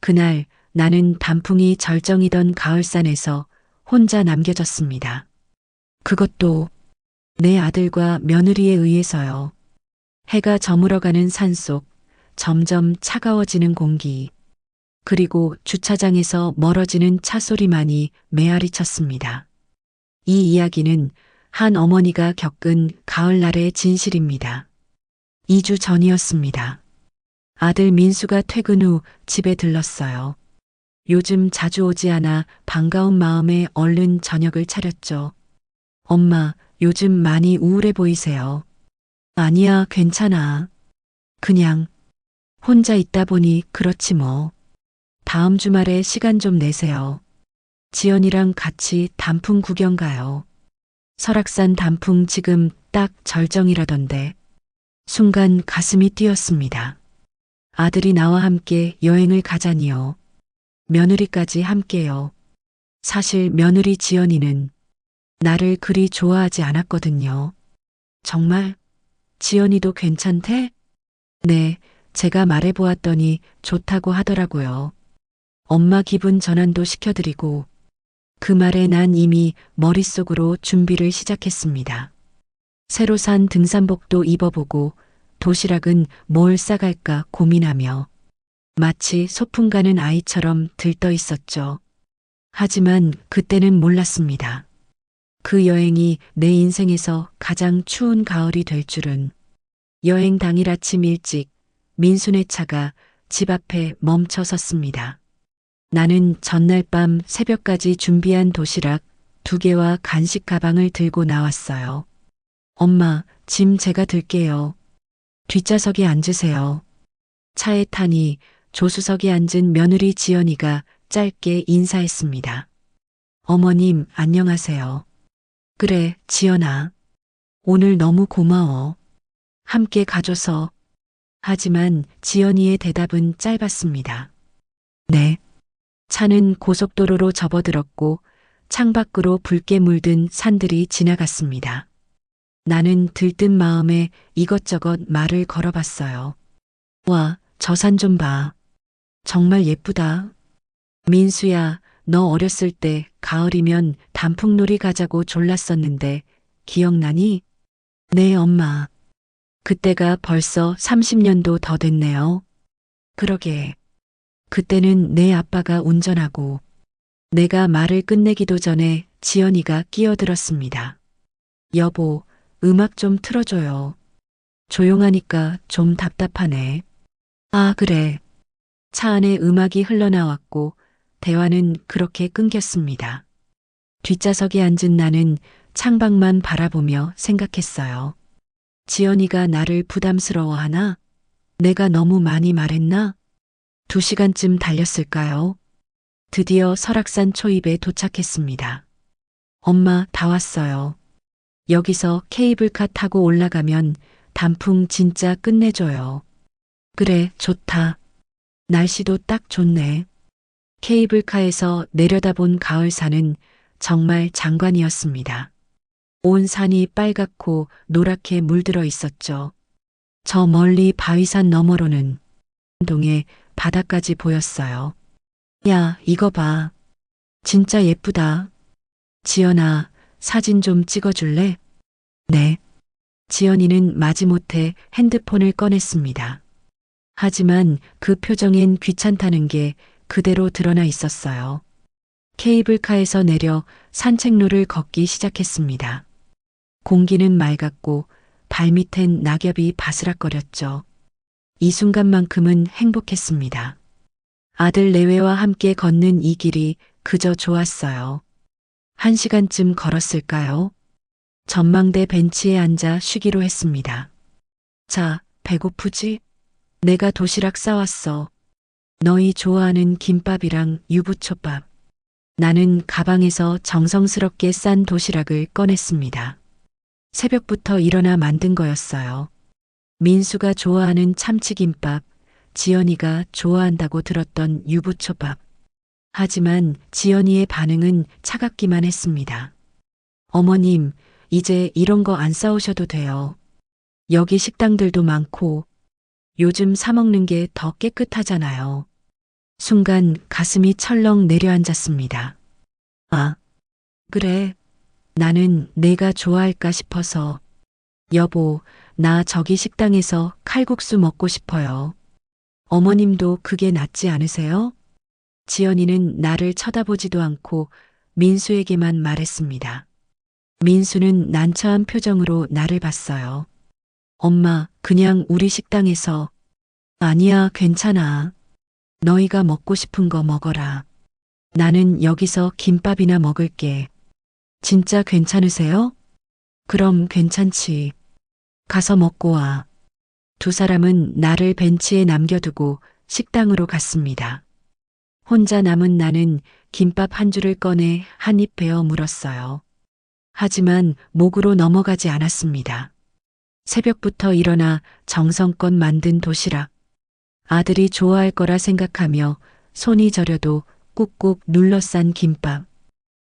그날 나는 단풍이 절정이던 가을산에서 혼자 남겨졌습니다. 그것도 내 아들과 며느리에 의해서요. 해가 저물어가는 산속, 점점 차가워지는 공기, 그리고 주차장에서 멀어지는 차 소리만이 메아리 쳤습니다. 이 이야기는 한 어머니가 겪은 가을날의 진실입니다. 2주 전이었습니다. 아들 민수가 퇴근 후 집에 들렀어요. 요즘 자주 오지 않아 반가운 마음에 얼른 저녁을 차렸죠. 엄마, 요즘 많이 우울해 보이세요. 아니야, 괜찮아. 그냥 혼자 있다 보니 그렇지 뭐. 다음 주말에 시간 좀 내세요. 지연이랑 같이 단풍 구경 가요. 설악산 단풍 지금 딱 절정이라던데. 순간 가슴이 뛰었습니다. 아들이 나와 함께 여행을 가자니요. 며느리까지 함께요. 사실 며느리 지연이는 나를 그리 좋아하지 않았거든요. 정말? 지연이도 괜찮대? 네, 제가 말해보았더니 좋다고 하더라고요. 엄마 기분 전환도 시켜드리고 그 말에 난 이미 머릿속으로 준비를 시작했습니다. 새로 산 등산복도 입어보고 도시락은 뭘 싸갈까 고민하며 마치 소풍 가는 아이처럼 들떠 있었죠. 하지만 그때는 몰랐습니다. 그 여행이 내 인생에서 가장 추운 가을이 될 줄은. 여행 당일 아침 일찍 민수네 차가 집 앞에 멈춰 섰습니다. 나는 전날 밤 새벽까지 준비한 도시락 2개와 간식 가방을 들고 나왔어요. 엄마, 짐 제가 들게요. 뒷좌석에 앉으세요. 차에 타니 조수석에 앉은 며느리 지연이가 짧게 인사했습니다. 어머님, 안녕하세요. 그래, 지연아. 오늘 너무 고마워. 함께 가줘서. 하지만 지연이의 대답은 짧았습니다. 네. 차는 고속도로로 접어들었고 창밖으로 붉게 물든 산들이 지나갔습니다. 나는 들뜬 마음에 이것저것 말을 걸어봤어요. 와, 저 산 좀 봐. 정말 예쁘다. 민수야, 너 어렸을 때 가을이면 단풍놀이 가자고 졸랐었는데 기억나니? 네, 엄마. 그때가 벌써 30년도 더 됐네요. 그러게. 그때는 내 아빠가 운전하고 내가 말을 끝내기도 전에 지연이가 끼어들었습니다. 여보, 음악 좀 틀어줘요. 조용하니까 좀 답답하네. 아, 그래. 차 안에 음악이 흘러나왔고 대화는 그렇게 끊겼습니다. 뒷좌석에 앉은 나는 창밖만 바라보며 생각했어요. 지연이가 나를 부담스러워하나? 내가 너무 많이 말했나? 2시간쯤 달렸을까요? 드디어 설악산 초입에 도착했습니다. 엄마, 다 왔어요. 여기서 케이블카 타고 올라가면 단풍 진짜 끝내줘요. 그래, 좋다. 날씨도 딱 좋네. 케이블카에서 내려다본 가을산은 정말 장관이었습니다. 온 산이 빨갛고 노랗게 물들어 있었죠. 저 멀리 바위산 너머로는 동해 바다까지 보였어요. 야, 이거 봐. 진짜 예쁘다. 지연아, 사진 좀 찍어줄래? 네. 지연이는 마지못해 핸드폰을 꺼냈습니다. 하지만 그 표정엔 귀찮다는 게 그대로 드러나 있었어요. 케이블카에서 내려 산책로를 걷기 시작했습니다. 공기는 맑았고 발밑엔 낙엽이 바스락거렸죠. 이 순간만큼은 행복했습니다. 아들 내외와 함께 걷는 이 길이 그저 좋았어요. 1시간쯤 걸었을까요? 전망대 벤치에 앉아 쉬기로 했습니다. 자, 배고프지? 내가 도시락 싸왔어. 너희 좋아하는 김밥이랑 유부초밥. 나는 가방에서 정성스럽게 싼 도시락을 꺼냈습니다. 새벽부터 일어나 만든 거였어요. 민수가 좋아하는 참치김밥, 지연이가 좋아한다고 들었던 유부초밥. 하지만 지연이의 반응은 차갑기만 했습니다. 어머님, 이제 이런 거 안 싸우셔도 돼요. 여기 식당들도 많고 요즘 사 먹는 게 더 깨끗하잖아요. 순간 가슴이 철렁 내려앉았습니다. 아, 그래. 나는 내가 좋아할까 싶어서. 여보, 나 저기 식당에서 칼국수 먹고 싶어요. 어머님도 그게 낫지 않으세요? 지연이는 나를 쳐다보지도 않고 민수에게만 말했습니다. 민수는 난처한 표정으로 나를 봤어요. 엄마, 그냥 우리 식당에서. 아니야, 괜찮아. 너희가 먹고 싶은 거 먹어라. 나는 여기서 김밥이나 먹을게. 진짜 괜찮으세요? 그럼 괜찮지. 가서 먹고 와. 두 사람은 나를 벤치에 남겨두고 식당으로 갔습니다. 혼자 남은 나는 김밥 한 줄을 꺼내 한 입 베어 물었어요. 하지만 목으로 넘어가지 않았습니다. 새벽부터 일어나 정성껏 만든 도시락. 아들이 좋아할 거라 생각하며 손이 저려도 꾹꾹 눌러 싼 김밥.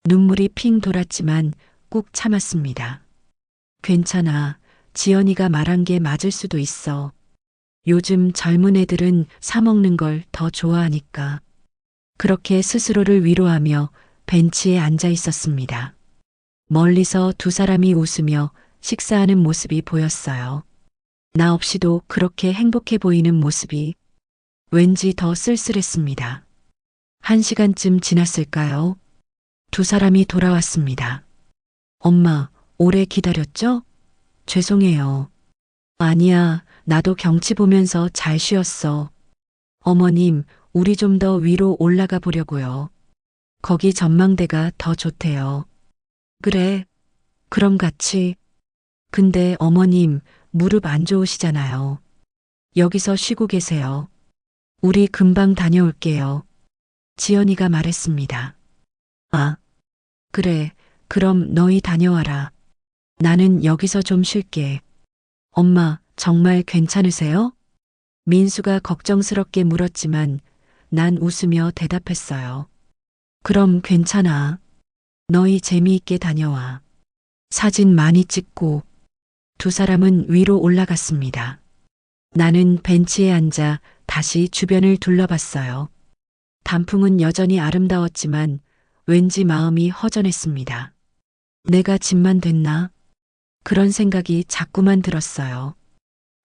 눈물이 핑 돌았지만 꾹 참았습니다. 괜찮아. 지연이가 말한 게 맞을 수도 있어. 요즘 젊은 애들은 사 먹는 걸 더 좋아하니까. 그렇게 스스로를 위로하며 벤치에 앉아 있었습니다. 멀리서 두 사람이 웃으며 식사하는 모습이 보였어요. 나 없이도 그렇게 행복해 보이는 모습이 왠지 더 쓸쓸했습니다. 1시간쯤 지났을까요? 두 사람이 돌아왔습니다. 엄마, 오래 기다렸죠? 죄송해요. 아니야, 나도 경치 보면서 잘 쉬었어. 어머님, 우리 좀 더 위로 올라가 보려고요. 거기 전망대가 더 좋대요. 그래, 그럼 같이. 근데 어머님, 무릎 안 좋으시잖아요. 여기서 쉬고 계세요. 우리 금방 다녀올게요. 지연이가 말했습니다. 아, 그래, 그럼 너희 다녀와라. 나는 여기서 좀 쉴게. 엄마, 정말 괜찮으세요? 민수가 걱정스럽게 물었지만 난 웃으며 대답했어요. 그럼 괜찮아. 너희 재미있게 다녀와. 사진 많이 찍고. 두 사람은 위로 올라갔습니다. 나는 벤치에 앉아 다시 주변을 둘러봤어요. 단풍은 여전히 아름다웠지만 왠지 마음이 허전했습니다. 내가 집만 됐나? 그런 생각이 자꾸만 들었어요.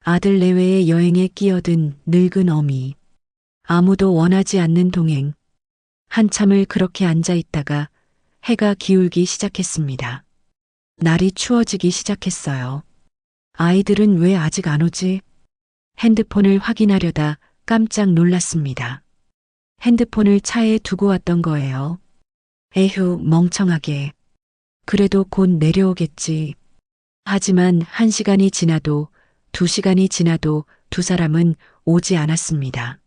아들 내외의 여행에 끼어든 늙은 어미. 아무도 원하지 않는 동행. 한참을 그렇게 앉아 있다가 해가 기울기 시작했습니다. 날이 추워지기 시작했어요. 아이들은 왜 아직 안 오지? 핸드폰을 확인하려다 깜짝 놀랐습니다. 핸드폰을 차에 두고 왔던 거예요. 에휴, 멍청하게. 그래도 곧 내려오겠지. 하지만 1시간이 지나도 2시간이 지나도 두 사람은 오지 않았습니다.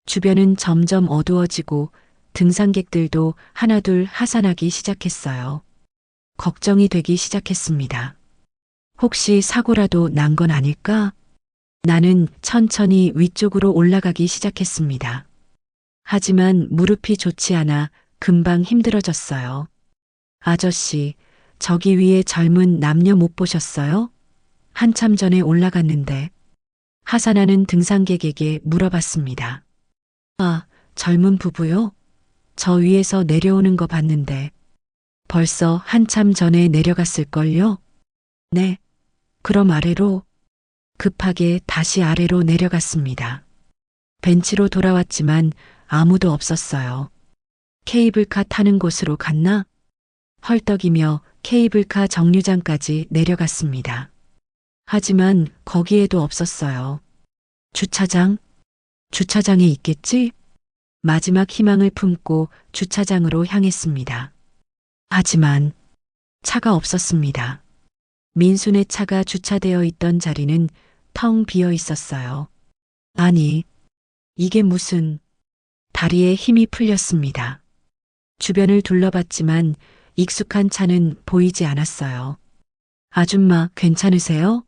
주변은 점점 어두워지고 등산객들도 하나둘 하산하기 시작했어요. 걱정이 되기 시작했습니다. 혹시 사고라도 난 건 아닐까? 나는 천천히 위쪽으로 올라가기 시작했습니다. 하지만 무릎이 좋지 않아 금방 힘들어졌어요. 아저씨, 저기 위에 젊은 남녀 못 보셨어요? 한참 전에 올라갔는데. 하산하는 등산객에게 물어봤습니다. 아, 젊은 부부요? 저 위에서 내려오는 거 봤는데. 벌써 한참 전에 내려갔을걸요? 네. 그럼 아래로. 급하게 다시 아래로 내려갔습니다. 벤치로 돌아왔지만 아무도 없었어요. 케이블카 타는 곳으로 갔나? 헐떡이며 케이블카 정류장까지 내려갔습니다. 하지만 거기에도 없었어요. 주차장? 주차장에 있겠지? 마지막 희망을 품고 주차장으로 향했습니다. 하지만 차가 없었습니다. 민수네 차가 주차되어 있던 자리는 텅 비어 있었어요. 아니, 이게 무슨... 다리에 힘이 풀렸습니다. 주변을 둘러봤지만 익숙한 차는 보이지 않았어요. 아줌마, 괜찮으세요?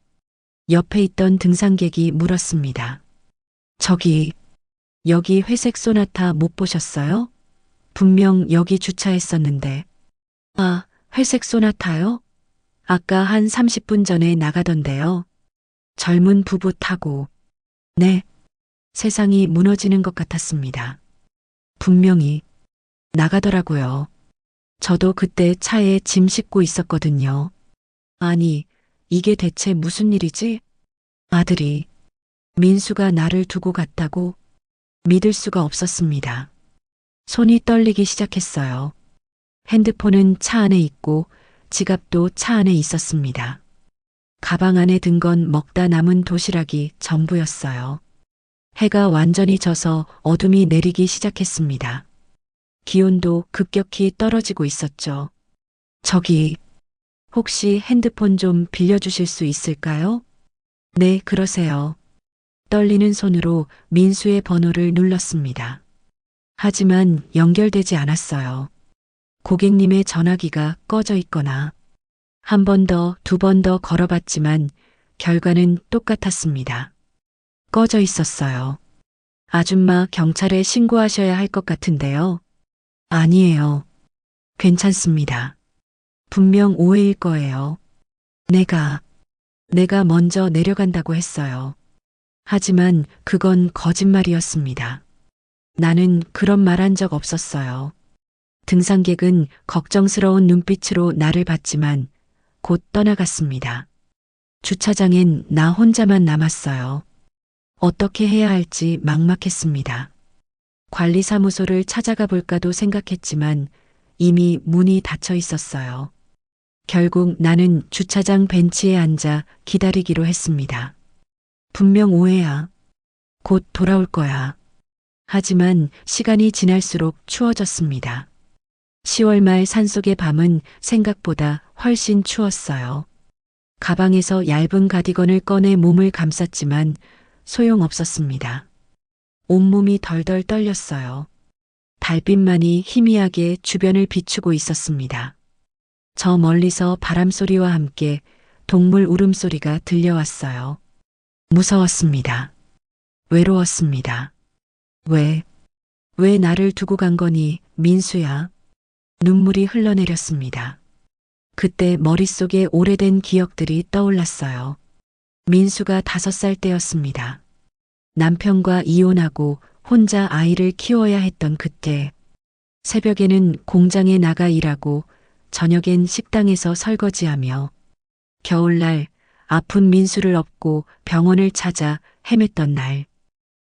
옆에 있던 등산객이 물었습니다. 여기 회색 소나타 못 보셨어요? 분명 여기 주차했었는데. 아, 회색 소나타요? 아까 한 30분 전에 나가던데요. 젊은 부부 타고. 네. 세상이 무너지는 것 같았습니다. 분명히 나가더라고요. 저도 그때 차에 짐 싣고 있었거든요. 아니, 이게 대체 무슨 일이지? 아들이 민수가 나를 두고 갔다고 믿을 수가 없었습니다. 손이 떨리기 시작했어요. 핸드폰은 차 안에 있고 지갑도 차 안에 있었습니다. 가방 안에 든 건 먹다 남은 도시락이 전부였어요. 해가 완전히 져서 어둠이 내리기 시작했습니다. 기온도 급격히 떨어지고 있었죠. 저기, 혹시 핸드폰 좀 빌려주실 수 있을까요? 네, 그러세요. 떨리는 손으로 민수의 번호를 눌렀습니다. 하지만 연결되지 않았어요. 고객님의 전화기가 꺼져 있거나 한 번 더, 두 번 더 걸어봤지만 결과는 똑같았습니다. 꺼져 있었어요. 아줌마 경찰에 신고하셔야 할 것 같은데요. 아니에요. 괜찮습니다. 분명 오해일 거예요. 내가 먼저 내려간다고 했어요. 하지만 그건 거짓말이었습니다. 나는 그런 말 한 적 없었어요. 등산객은 걱정스러운 눈빛으로 나를 봤지만 곧 떠나갔습니다. 주차장엔 나 혼자만 남았어요. 어떻게 해야 할지 막막했습니다. 관리사무소를 찾아가 볼까도 생각했지만 이미 문이 닫혀 있었어요. 결국 나는 주차장 벤치에 앉아 기다리기로 했습니다. 분명 오해야. 곧 돌아올 거야. 하지만 시간이 지날수록 추워졌습니다. 10월 말 산속의 밤은 생각보다 훨씬 추웠어요. 가방에서 얇은 가디건을 꺼내 몸을 감쌌지만 소용없었습니다. 온몸이 덜덜 떨렸어요. 달빛만이 희미하게 주변을 비추고 있었습니다. 저 멀리서 바람소리와 함께 동물 울음소리가 들려왔어요. 무서웠습니다. 외로웠습니다. 왜 나를 두고 간 거니, 민수야? 눈물이 흘러내렸습니다. 그때 머릿속에 오래된 기억들이 떠올랐어요. 민수가 5살 때였습니다. 남편과 이혼하고 혼자 아이를 키워야 했던 그때, 새벽에는 공장에 나가 일하고 저녁엔 식당에서 설거지하며 겨울날 아픈 민수를 업고 병원을 찾아 헤맸던 날,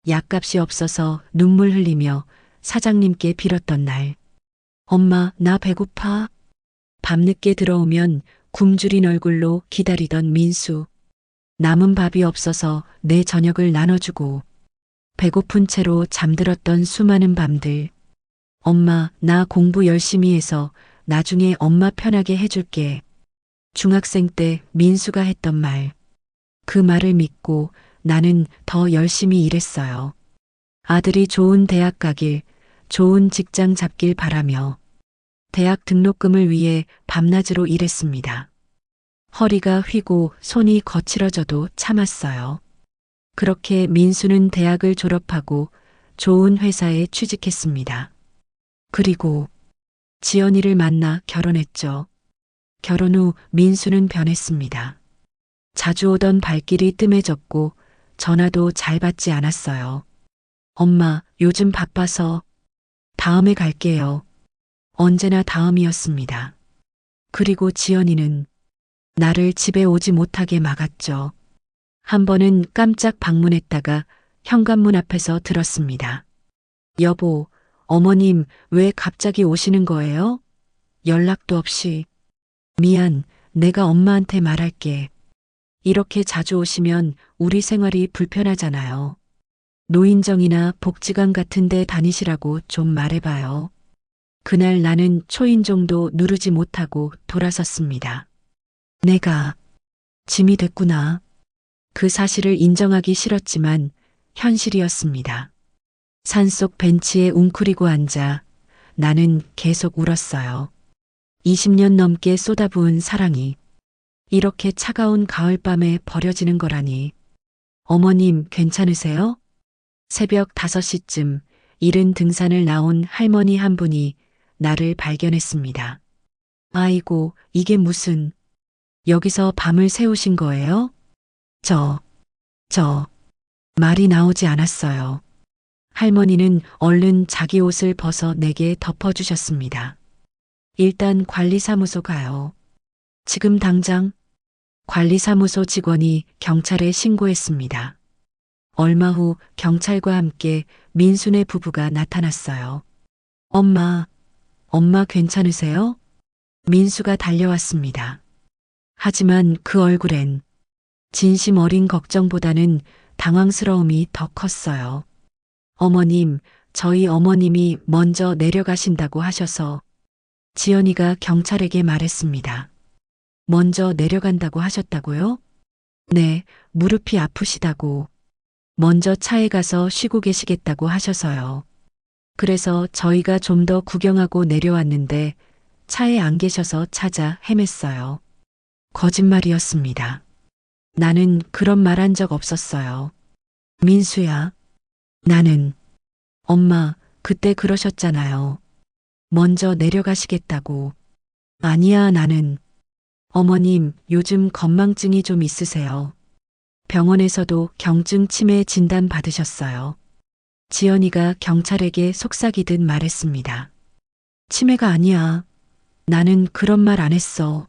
약값이 없어서 눈물 흘리며 사장님께 빌었던 날, 엄마, 나 배고파. 밤늦게 들어오면 굶주린 얼굴로 기다리던 민수, 남은 밥이 없어서 내 저녁을 나눠주고 배고픈 채로 잠들었던 수많은 밤들. 엄마, 나 공부 열심히 해서 나중에 엄마 편하게 해줄게. 중학생 때 민수가 했던 말. 그 말을 믿고 나는 더 열심히 일했어요. 아들이 좋은 대학 가길, 좋은 직장 잡길 바라며 대학 등록금을 위해 밤낮으로 일했습니다. 허리가 휘고 손이 거칠어져도 참았어요. 그렇게 민수는 대학을 졸업하고 좋은 회사에 취직했습니다. 그리고 지연이를 만나 결혼했죠. 결혼 후 민수는 변했습니다. 자주 오던 발길이 뜸해졌고 전화도 잘 받지 않았어요. 엄마, 요즘 바빠서 다음에 갈게요. 언제나 다음이었습니다. 그리고 지연이는 나를 집에 오지 못하게 막았죠. 한 번은 깜짝 방문했다가 현관문 앞에서 들었습니다. 여보, 어머님 왜 갑자기 오시는 거예요? 연락도 없이. 미안, 내가 엄마한테 말할게. 이렇게 자주 오시면 우리 생활이 불편하잖아요. 노인정이나 복지관 같은 데 다니시라고 좀 말해봐요. 그날 나는 초인종도 누르지 못하고 돌아섰습니다. 내가 짐이 됐구나. 그 사실을 인정하기 싫었지만 현실이었습니다. 산속 벤치에 웅크리고 앉아 나는 계속 울었어요. 20년 넘게 쏟아부은 사랑이 이렇게 차가운 가을밤에 버려지는 거라니. 어머님 괜찮으세요? 새벽 5시쯤 이른 등산을 나온 할머니 한 분이 나를 발견했습니다. 아이고, 이게 무슨, 여기서 밤을 새우신 거예요? 말이 나오지 않았어요. 할머니는 얼른 자기 옷을 벗어 내게 덮어주셨습니다. 일단 관리사무소 가요. 지금 당장. 관리사무소 직원이 경찰에 신고했습니다. 얼마 후 경찰과 함께 민수네 부부가 나타났어요. 엄마, 엄마 괜찮으세요? 민수가 달려왔습니다. 하지만 그 얼굴엔 진심 어린 걱정보다는 당황스러움이 더 컸어요. 어머님, 저희 어머님이 먼저 내려가신다고 하셔서 지연이가 경찰에게 말했습니다. 먼저 내려간다고 하셨다고요? 네, 무릎이 아프시다고. 먼저 차에 가서 쉬고 계시겠다고 하셔서요. 그래서 저희가 좀 더 구경하고 내려왔는데 차에 안 계셔서 찾아 헤맸어요. 거짓말이었습니다. 나는 그런 말 한 적 없었어요. 민수야, 나는, 엄마, 그때 그러셨잖아요. 먼저 내려가시겠다고. 아니야, 나는. 어머님, 요즘 건망증이 좀 있으세요. 병원에서도 경증 치매 진단 받으셨어요. 지연이가 경찰에게 속삭이듯 말했습니다. 치매가 아니야. 나는 그런 말 안 했어.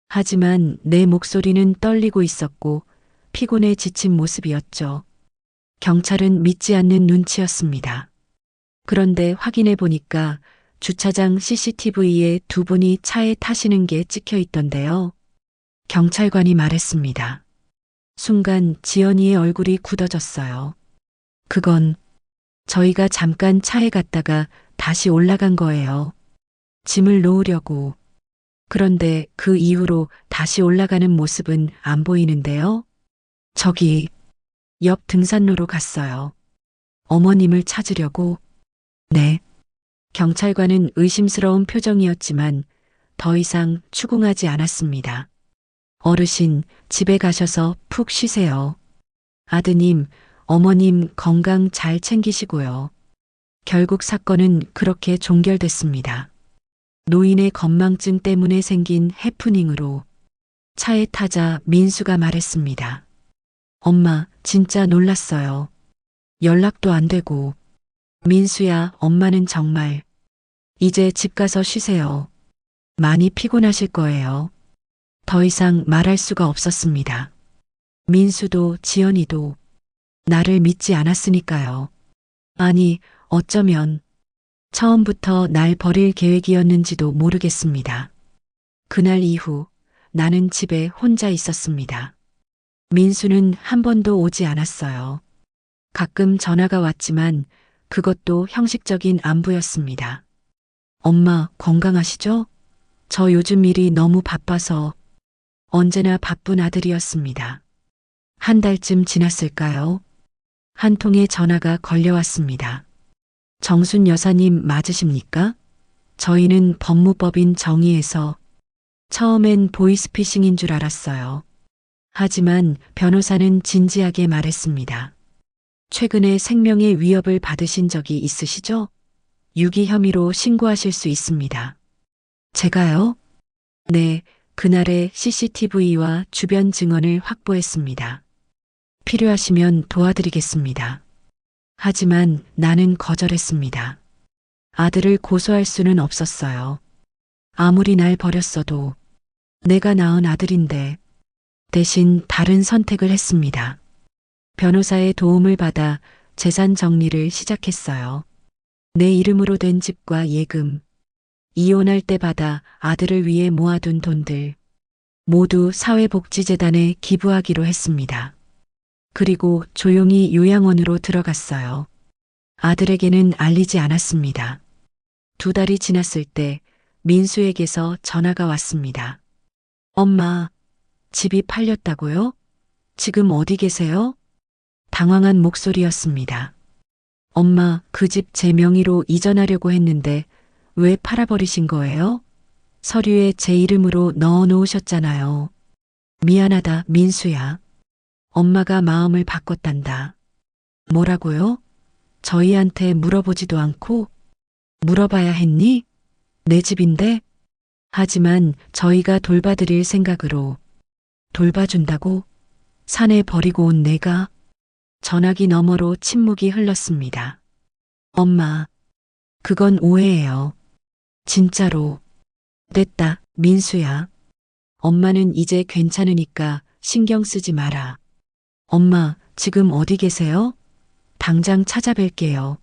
하지만 내 목소리는 떨리고 있었고 피곤해 지친 모습이었죠. 경찰은 믿지 않는 눈치였습니다. 그런데 확인해 보니까 주차장 CCTV에 두 분이 차에 타시는 게 찍혀 있던데요. 경찰관이 말했습니다. 순간 지연이의 얼굴이 굳어졌어요. 그건 저희가 잠깐 차에 갔다가 다시 올라간 거예요. 짐을 놓으려고. 그런데 그 이후로 다시 올라가는 모습은 안 보이는데요. 저기 옆 등산로로 갔어요. 어머님을 찾으려고. 네. 경찰관은 의심스러운 표정이었지만 더 이상 추궁하지 않았습니다. 어르신, 집에 가셔서 푹 쉬세요. 아드님, 어머님 건강 잘 챙기시고요. 결국 사건은 그렇게 종결됐습니다. 노인의 건망증 때문에 생긴 해프닝으로 차에 타자 민수가 말했습니다. 엄마, 진짜 놀랐어요. 연락도 안 되고. 민수야, 엄마는 정말. 이제 집 가서 쉬세요. 많이 피곤하실 거예요. 더 이상 말할 수가 없었습니다. 민수도 지연이도 나를 믿지 않았으니까요. 아니, 어쩌면 처음부터 날 버릴 계획이었는지도 모르겠습니다. 그날 이후 나는 집에 혼자 있었습니다. 민수는 한 번도 오지 않았어요. 가끔 전화가 왔지만 그것도 형식적인 안부였습니다. 엄마, 건강하시죠? 저 요즘 일이 너무 바빠서. 언제나 바쁜 아들이었습니다. 한 달쯤 지났을까요? 한 통의 전화가 걸려왔습니다. 정순 여사님 맞으십니까? 저희는 법무법인 정의에서 처음엔 보이스피싱인 줄 알았어요. 하지만 변호사는 진지하게 말했습니다. 최근에 생명의 위협을 받으신 적이 있으시죠? 유기 혐의로 신고하실 수 있습니다. 제가요? 네, 그날의 CCTV와 주변 증언을 확보했습니다. 필요하시면 도와드리겠습니다. 하지만 나는 거절했습니다. 아들을 고소할 수는 없었어요. 아무리 날 버렸어도 내가 낳은 아들인데 대신 다른 선택을 했습니다. 변호사의 도움을 받아 재산 정리를 시작했어요. 내 이름으로 된 집과 예금, 이혼할 때 받아 아들을 위해 모아둔 돈들 모두 사회복지재단에 기부하기로 했습니다. 그리고 조용히 요양원으로 들어갔어요. 아들에게는 알리지 않았습니다. 2달이 지났을 때 민수에게서 전화가 왔습니다. 엄마, 집이 팔렸다고요? 지금 어디 계세요? 당황한 목소리였습니다. 엄마, 그 집 제 명의로 이전하려고 했는데 왜 팔아버리신 거예요? 서류에 제 이름으로 넣어 놓으셨잖아요. 미안하다, 민수야. 엄마가 마음을 바꿨단다. 뭐라고요? 저희한테 물어보지도 않고? 물어봐야 했니? 내 집인데? 하지만 저희가 돌봐드릴 생각으로. 돌봐준다고? 산에 버리고 온 내가? 전화기 너머로 침묵이 흘렀습니다. 엄마, 그건 오해예요. 진짜로. 됐다, 민수야. 엄마는 이제 괜찮으니까 신경 쓰지 마라. 엄마, 지금 어디 계세요? 당장 찾아뵐게요.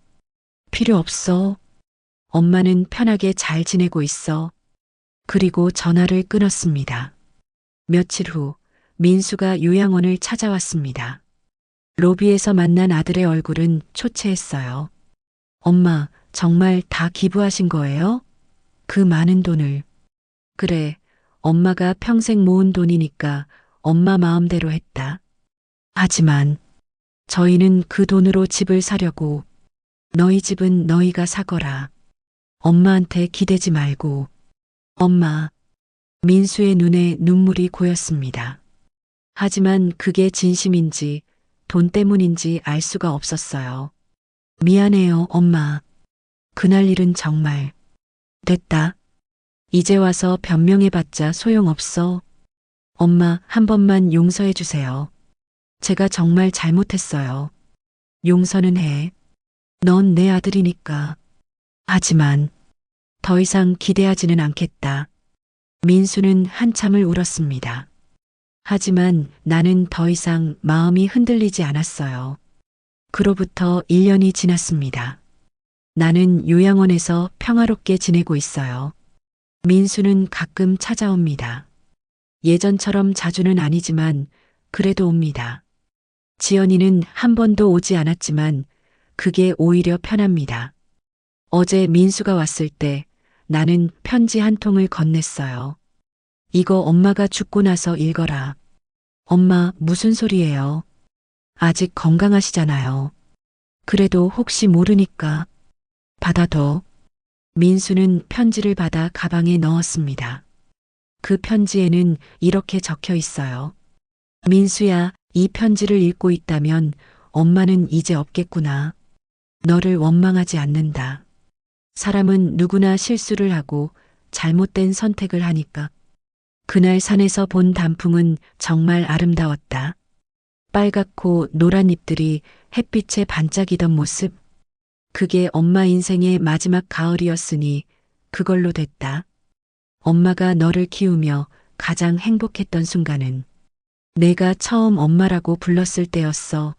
필요 없어. 엄마는 편하게 잘 지내고 있어. 그리고 전화를 끊었습니다. 며칠 후 민수가 요양원을 찾아왔습니다. 로비에서 만난 아들의 얼굴은 초췌했어요. 엄마, 정말 다 기부하신 거예요? 그 많은 돈을. 그래, 엄마가 평생 모은 돈이니까 엄마 마음대로 했다. 하지만 저희는 그 돈으로 집을 사려고. 너희 집은 너희가 사거라. 엄마한테 기대지 말고. 엄마, 민수의 눈에 눈물이 고였습니다. 하지만 그게 진심인지 돈 때문인지 알 수가 없었어요. 미안해요, 엄마. 그날 일은 정말. 됐다. 이제 와서 변명해봤자 소용없어. 엄마, 한 번만 용서해 주세요. 제가 정말 잘못했어요. 용서는 해. 넌 내 아들이니까. 하지만 더 이상 기대하지는 않겠다. 민수는 한참을 울었습니다. 하지만 나는 더 이상 마음이 흔들리지 않았어요. 그로부터 1년이 지났습니다. 나는 요양원에서 평화롭게 지내고 있어요. 민수는 가끔 찾아옵니다. 예전처럼 자주는 아니지만 그래도 옵니다. 지연이는 한 번도 오지 않았지만 그게 오히려 편합니다. 어제 민수가 왔을 때 나는 편지 한 통을 건넸어요. 이거 엄마가 죽고 나서 읽어라. 엄마, 무슨 소리예요? 아직 건강하시잖아요. 그래도 혹시 모르니까. 받아둬. 민수는 편지를 받아 가방에 넣었습니다. 그 편지에는 이렇게 적혀 있어요. 민수야, 이 편지를 읽고 있다면 엄마는 이제 없겠구나. 너를 원망하지 않는다. 사람은 누구나 실수를 하고 잘못된 선택을 하니까. 그날 산에서 본 단풍은 정말 아름다웠다. 빨갛고 노란 잎들이 햇빛에 반짝이던 모습. 그게 엄마 인생의 마지막 가을이었으니 그걸로 됐다. 엄마가 너를 키우며 가장 행복했던 순간은 내가 처음 엄마라고 불렀을 때였어.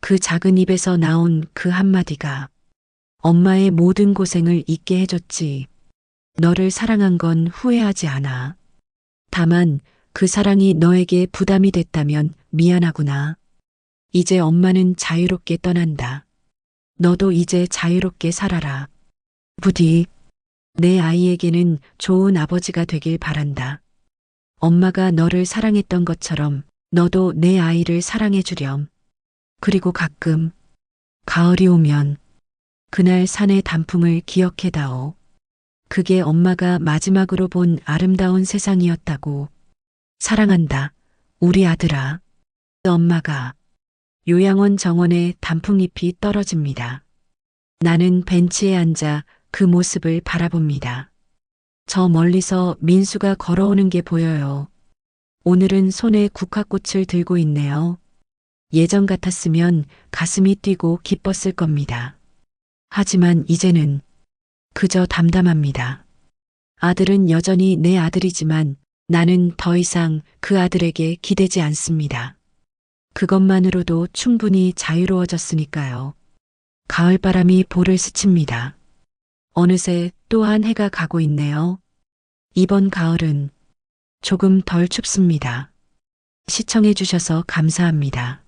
그 작은 입에서 나온 그 한마디가 엄마의 모든 고생을 잊게 해줬지. 너를 사랑한 건 후회하지 않아. 다만 그 사랑이 너에게 부담이 됐다면 미안하구나. 이제 엄마는 자유롭게 떠난다. 너도 이제 자유롭게 살아라. 부디 내 아이에게는 좋은 아버지가 되길 바란다. 엄마가 너를 사랑했던 것처럼 너도 내 아이를 사랑해 주렴. 그리고 가끔 가을이 오면 그날 산의 단풍을 기억해다오. 그게 엄마가 마지막으로 본 아름다운 세상이었다고. 사랑한다, 우리 아들아. 엄마가. 요양원 정원에 단풍잎이 떨어집니다. 나는 벤치에 앉아 그 모습을 바라봅니다. 저 멀리서 민수가 걸어오는 게 보여요. 오늘은 손에 국화꽃을 들고 있네요. 예전 같았으면 가슴이 뛰고 기뻤을 겁니다. 하지만 이제는 그저 담담합니다. 아들은 여전히 내 아들이지만 나는 더 이상 그 아들에게 기대지 않습니다. 그것만으로도 충분히 자유로워졌으니까요. 가을바람이 볼을 스칩니다. 어느새 또 한 해가 가고 있네요. 이번 가을은 조금 덜 춥습니다. 시청해 주셔서 감사합니다.